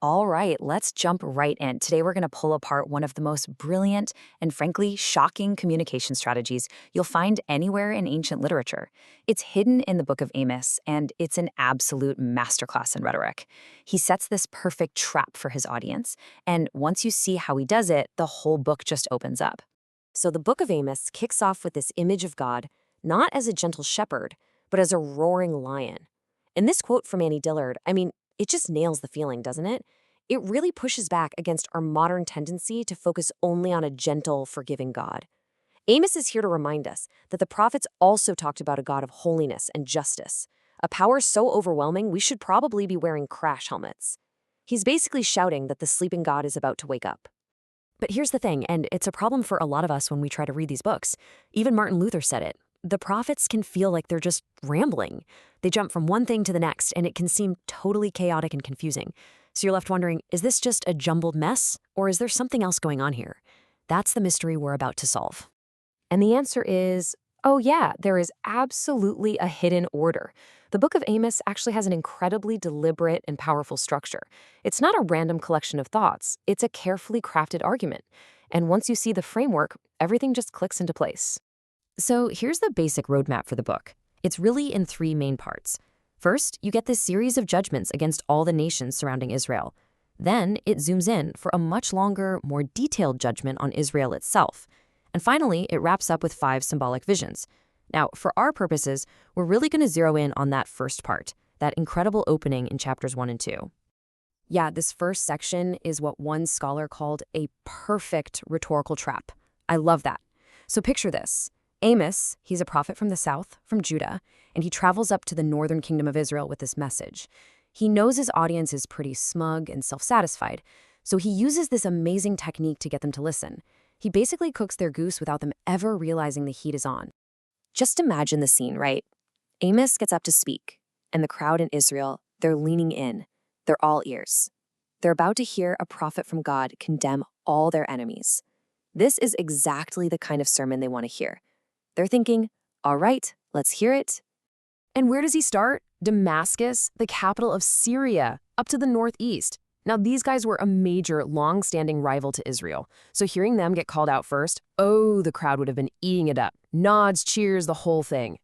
All right, let's jump right in. Today, we're going to pull apart one of the most brilliant and frankly shocking communication strategies you'll find anywhere in ancient literature. It's hidden in the book of Amos, and it's an absolute masterclass in rhetoric. He sets this perfect trap for his audience, and once you see how he does it, the whole book just opens up. So, the book of Amos kicks off with this image of God, not as a gentle shepherd, but as a roaring lion. And this quote from Annie Dillard, it just nails the feeling, doesn't it? It really pushes back against our modern tendency to focus only on a gentle, forgiving God. Amos is here to remind us that the prophets also talked about a God of holiness and justice, a power so overwhelming we should probably be wearing crash helmets. He's basically shouting that the sleeping God is about to wake up. But here's the thing, and it's a problem for a lot of us when we try to read these books. Even Martin Luther said it. The prophets can feel like they're just rambling. They jump from one thing to the next, and it can seem totally chaotic and confusing. So you're left wondering, is this just a jumbled mess, or is there something else going on here? That's the mystery we're about to solve. And the answer is, oh yeah, there is absolutely a hidden order. The book of Amos actually has an incredibly deliberate and powerful structure. It's not a random collection of thoughts, it's a carefully crafted argument. And once you see the framework, everything just clicks into place. So here's the basic roadmap for the book. It's really in three main parts. First, you get this series of judgments against all the nations surrounding Israel. Then it zooms in for a much longer, more detailed judgment on Israel itself. And finally, it wraps up with 5 symbolic visions. Now, for our purposes, we're really going to zero in on that first part, that incredible opening in chapters 1 and 2. Yeah, this first section is what one scholar called a perfect rhetorical trap. I love that. So picture this. Amos, he's a prophet from the south, from Judah, and he travels up to the northern kingdom of Israel with this message. He knows his audience is pretty smug and self-satisfied, so he uses this amazing technique to get them to listen. He basically cooks their goose without them ever realizing the heat is on. Just imagine the scene, right? Amos gets up to speak, and the crowd in Israel, they're leaning in. They're all ears. They're about to hear a prophet from God condemn all their enemies. This is exactly the kind of sermon they want to hear. They're thinking, all right, let's hear it. And where does he start? Damascus, the capital of Syria, up to the northeast. Now, these guys were a major, long-standing rival to Israel. So hearing them get called out first, oh, the crowd would have been eating it up. Nods, cheers, the whole thing.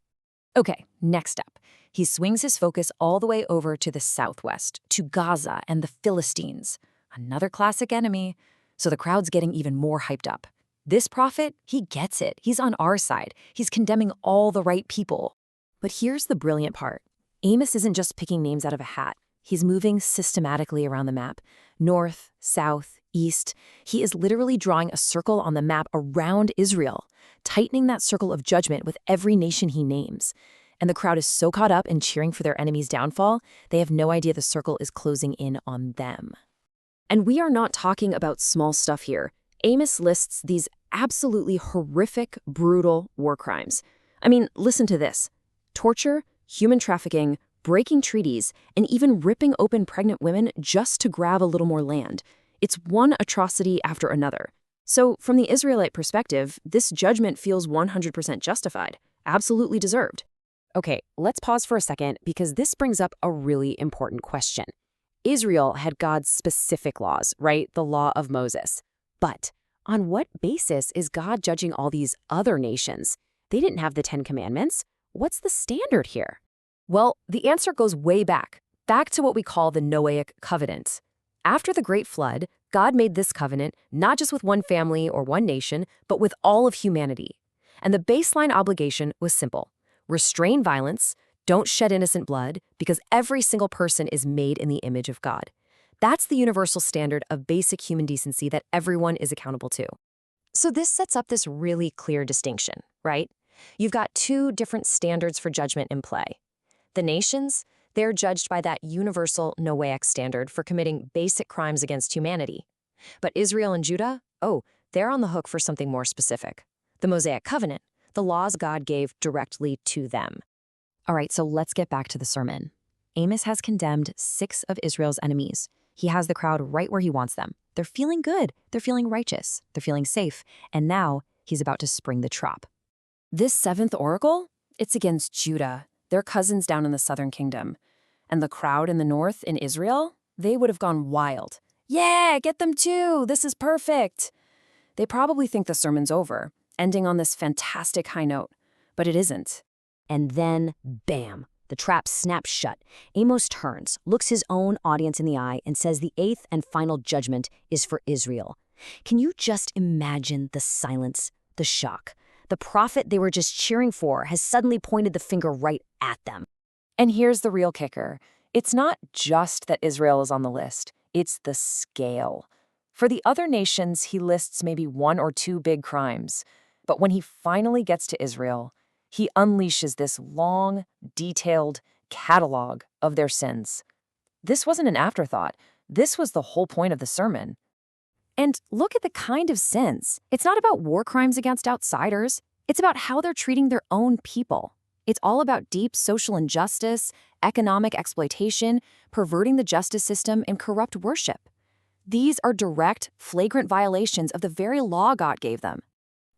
Okay, next up. He swings his focus all the way over to the southwest, to Gaza and the Philistines. Another classic enemy. So the crowd's getting even more hyped up. This prophet, he gets it. He's on our side. He's condemning all the right people. But here's the brilliant part. Amos isn't just picking names out of a hat. He's moving systematically around the map. North, south, east. He is literally drawing a circle on the map around Israel, tightening that circle of judgment with every nation he names. And the crowd is so caught up in cheering for their enemy's downfall, they have no idea the circle is closing in on them. And we are not talking about small stuff here. Amos lists these absolutely horrific, brutal war crimes. Listen to this. Torture, human trafficking, breaking treaties, and even ripping open pregnant women just to grab a little more land. It's one atrocity after another. So, from the Israelite perspective, this judgment feels 100% justified, absolutely deserved. Okay, let's pause for a second because this brings up a really important question. Israel had God's specific laws, right? The law of Moses. But on what basis is God judging all these other nations? They didn't have the 10 Commandments. What's the standard here? Well, the answer goes way back to what we call the Noahic covenant. After the Great Flood, God made this covenant not just with one family or one nation, but with all of humanity. And the baseline obligation was simple. Restrain violence, don't shed innocent blood, because every single person is made in the image of God. That's the universal standard of basic human decency that everyone is accountable to. So this sets up this really clear distinction, right? You've got 2 different standards for judgment in play. The nations, they're judged by that universal Noahic standard for committing basic crimes against humanity. But Israel and Judah, they're on the hook for something more specific. The Mosaic covenant, the laws God gave directly to them. All right, so let's get back to the sermon. Amos has condemned 6 of Israel's enemies. He has the crowd right where he wants them. They're feeling good. They're feeling righteous. They're feeling safe. And now he's about to spring the trap. This 7th oracle, it's against Judah. They're cousins down in the southern kingdom. And the crowd in the north in Israel, they would have gone wild. Yeah, get them too! This is perfect! They probably think the sermon's over, ending on this fantastic high note. But it isn't. And then, bam, the trap snaps shut. Amos turns, looks his own audience in the eye, and says the eighth and final judgment is for Israel. Can you just imagine the silence, the shock? The prophet they were just cheering for has suddenly pointed the finger right at them. And here's the real kicker. It's not just that Israel is on the list. It's the scale. For the other nations, he lists maybe one or two big crimes. But when he finally gets to Israel, he unleashes this long, detailed catalog of their sins. This wasn't an afterthought. This was the whole point of the sermon. And look at the kind of sins. It's not about war crimes against outsiders. It's about how they're treating their own people. It's all about deep social injustice, economic exploitation, perverting the justice system, and corrupt worship. These are direct, flagrant violations of the very law God gave them.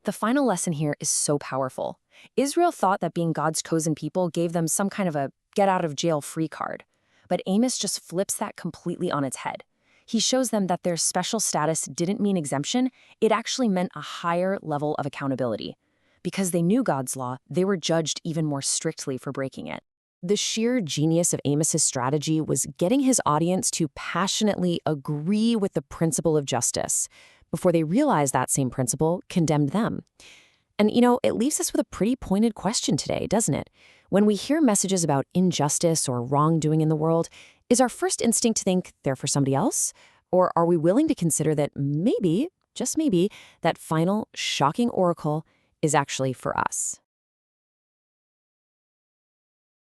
The final lesson here is so powerful. Israel thought that being God's chosen people gave them some kind of a get-out-of-jail-free card. But Amos just flips that completely on its head. He shows them that their special status didn't mean exemption, it actually meant a higher level of accountability. Because they knew God's law, they were judged even more strictly for breaking it. The sheer genius of Amos's strategy was getting his audience to passionately agree with the principle of justice before they realized that same principle condemned them. And, it leaves us with a pretty pointed question today, doesn't it? When we hear messages about injustice or wrongdoing in the world, is our first instinct to think they're for somebody else? Or are we willing to consider that maybe, just maybe, that final, shocking oracle is actually for us?